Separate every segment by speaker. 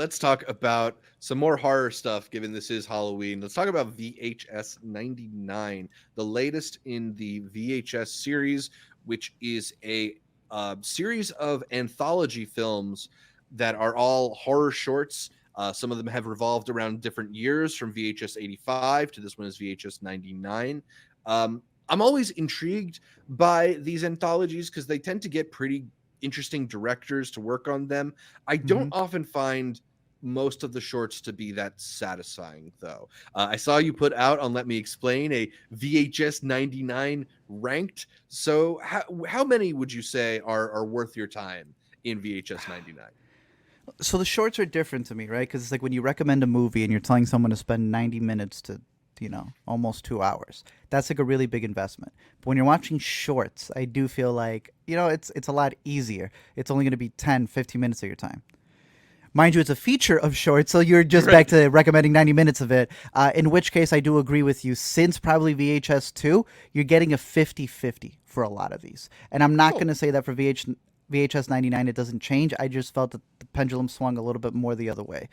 Speaker 1: let's talk about some more horror stuff, given this is Halloween. Let's talk about VHS 99, the latest in the VHS series, which is a series of anthology films that are all horror shorts. Some of them have revolved around different years, from VHS 85 to this one is VHS 99. I'm always intrigued by these anthologies because they tend to get pretty interesting directors to work on them. I don't
Speaker 2: Mhm.
Speaker 1: often find most of the shorts to be that satisfying, though. I saw you put out on Let Me Explain a VHS 99 ranked. So, how many would you say are worth your time in VHS 99?
Speaker 2: So the shorts are different to me, right? Because it's like when you recommend a movie and you're telling someone to spend 90 minutes to, almost 2 hours. That's like a really big investment. But when you're watching shorts, I do feel like, it's a lot easier. It's only going to be 10, 15 minutes of your time. Mind you, it's a feature of shorts, so you're just back
Speaker 1: Right.
Speaker 2: to recommending 90 minutes of it. In which case, I do agree with you. Since probably VHS 2, you're getting a 50-50 for a lot of these. And I'm not going
Speaker 1: Oh,
Speaker 2: to say that for VHS 99 it doesn't change. I just felt that the pendulum swung a little bit more the other way.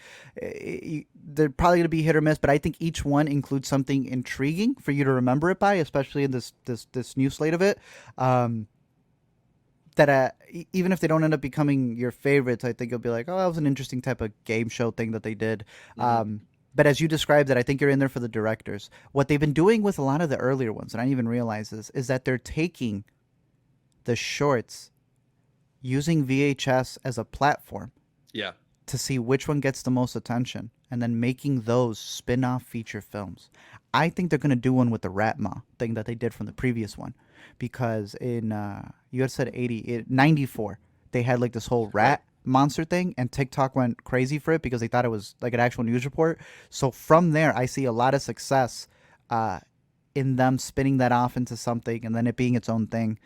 Speaker 2: They're probably going to be hit or miss, but I think each one includes something intriguing for you to remember it by, especially in this new slate of it. Um, that even if they don't end up becoming your favorites, I think you'll be like, oh, that was an interesting type of game show thing that they did.
Speaker 1: hmm.
Speaker 2: But as you described it, I think you're in there for the directors. What they've been doing with a lot of the earlier ones, and I didn't even realize this, is that they're taking the shorts, using VHS as a platform
Speaker 1: Yeah.
Speaker 2: to see which one gets the most attention, and then making those spin-off feature films. I think they're going to do one with the Ratma thing that they did from the previous one, because in you had said 94, they had like this whole
Speaker 1: Right.
Speaker 2: rat monster thing, and TikTok went crazy for it because they thought it was like an actual news report. So from there, I see a lot of success uh, in them spinning that off into something and then it being its own thing,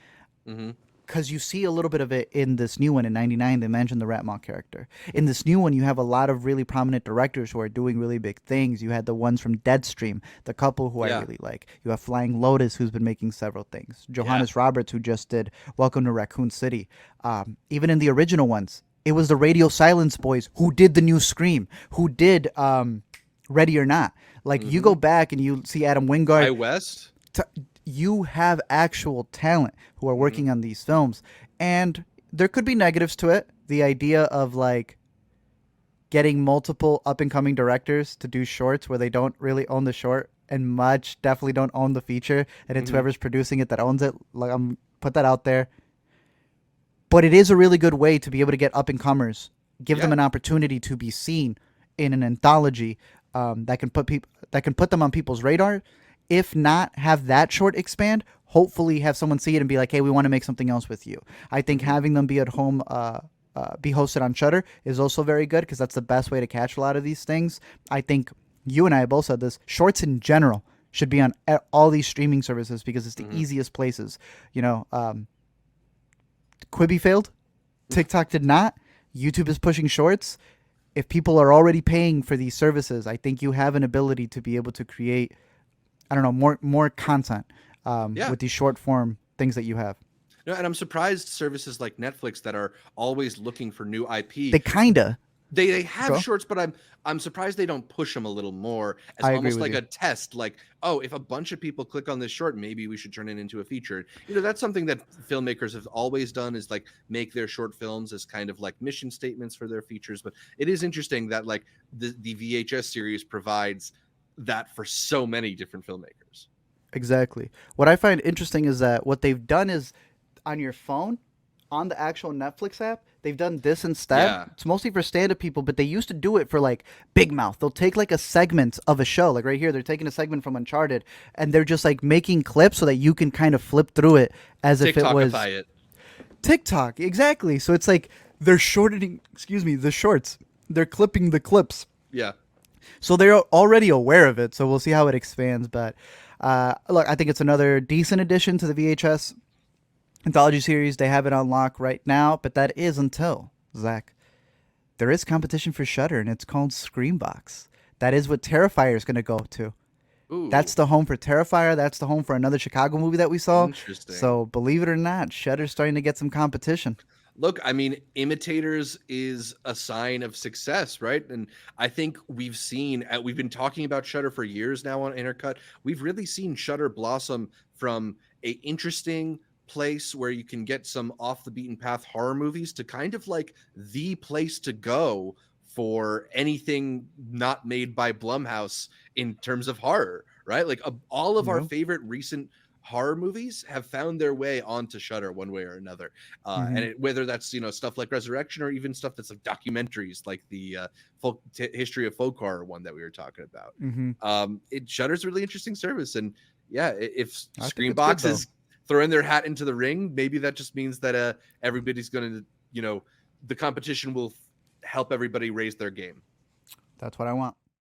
Speaker 1: Hmm.
Speaker 2: because you see a little bit of it in this new one in 99. They mentioned the Ratma character. In this new one, you have a lot of really prominent directors who are doing really big things. You had the ones from Deadstream, the couple who I
Speaker 1: Yeah.
Speaker 2: really like. You have Flying Lotus, who's been making several things.
Speaker 1: Yeah.
Speaker 2: Johannes Roberts, who just did Welcome to Raccoon City. Even in the original ones, it was the Radio Silence Boys who did the new Scream, who did Ready or Not. Like, you
Speaker 1: Hmm.
Speaker 2: go back and you see Adam
Speaker 1: Ty
Speaker 2: Wingard,
Speaker 1: West.
Speaker 2: t- you have actual talent who are
Speaker 1: Hmm.
Speaker 2: working on these films, and there could be negatives to it. The idea of like getting multiple up and coming directors to do shorts where they don't really own the short, and much definitely don't own the feature, and it's
Speaker 1: Hmm.
Speaker 2: whoever's producing it that owns it. Like, I'm put that out there. But it is a really good way to be able to get up and comers, give them
Speaker 1: Yeah.
Speaker 2: an opportunity to be seen in an anthology, that can put them on people's radar. If not, have that short expand. Hopefully, have someone see it and be like, "Hey, we want to make something else with you." I think
Speaker 1: Hmm.
Speaker 2: having them be at home, be hosted on Shutter, is also very good because that's the best way to catch a lot of these things. I think you and I both said this. Shorts in general should be on all these streaming services because it's the
Speaker 1: Hmm.
Speaker 2: easiest places. You know, Quibi failed. TikTok did not. YouTube is pushing shorts. If people are already paying for these services, I think you have an ability to be able to create, I don't know, more content
Speaker 1: Yeah.
Speaker 2: with these short form things that you have.
Speaker 1: No, and I'm surprised services like Netflix that are always looking for new IP,
Speaker 2: They kinda
Speaker 1: they have
Speaker 2: go.
Speaker 1: shorts, but I'm surprised they don't push them a little more as
Speaker 2: I agree
Speaker 1: almost
Speaker 2: with
Speaker 1: like
Speaker 2: you.
Speaker 1: a test. Like, oh, if a bunch of people click on this short, maybe we should turn it into a feature. That's something that filmmakers have always done, is like make their short films as kind of like mission statements for their features. But it is interesting that like the VHS series provides that for so many different filmmakers.
Speaker 2: Exactly. What I find interesting is that what they've done is on your phone, on the actual Netflix app, they've done this instead.
Speaker 1: Yeah.
Speaker 2: It's mostly for stand up people, but they used to do it for like Big Mouth. They'll take like a segment of a show, like right here, they're taking a segment from Uncharted, and they're just like making clips so that you can kind of flip through it as if it was
Speaker 1: TikTokify it.
Speaker 2: TikTok. Exactly. So it's like they're shortening, excuse me, the shorts. They're clipping the clips.
Speaker 1: Yeah.
Speaker 2: So they're already aware of it. So we'll see how it expands. But look, I think it's another decent addition to the VHS anthology series. They have it on lock right now, but that is until, Zach, there is competition for Shutter, and it's called Screambox. That is what Terrifier is going to go to. That's
Speaker 1: Ooh,
Speaker 2: the home for Terrifier. That's the home for another Chicago movie that we saw.
Speaker 1: interesting.
Speaker 2: So believe it or not, Shutter's starting to get some competition.
Speaker 1: Look, I mean, imitators is a sign of success, right? And I think we've been talking about Shudder for years now on Intercut. We've really seen Shudder blossom from a interesting place where you can get some off the beaten path horror movies to kind of like the place to go for anything not made by Blumhouse in terms of horror, right? Like all of our
Speaker 2: No.
Speaker 1: favorite recent horror movies have found their way onto Shudder one way or another.
Speaker 2: Mm-hmm.
Speaker 1: Whether that's stuff like Resurrection or even stuff that's like documentaries, like the history of folk horror one that we were talking about.
Speaker 2: Mm-hmm.
Speaker 1: It Shudder's a really interesting service, and yeah, if
Speaker 2: I think it's good,
Speaker 1: Screenbox
Speaker 2: though.
Speaker 1: is throwing their hat into the ring, maybe that just means that everybody's going to the competition will help everybody raise their game.
Speaker 2: That's what I want.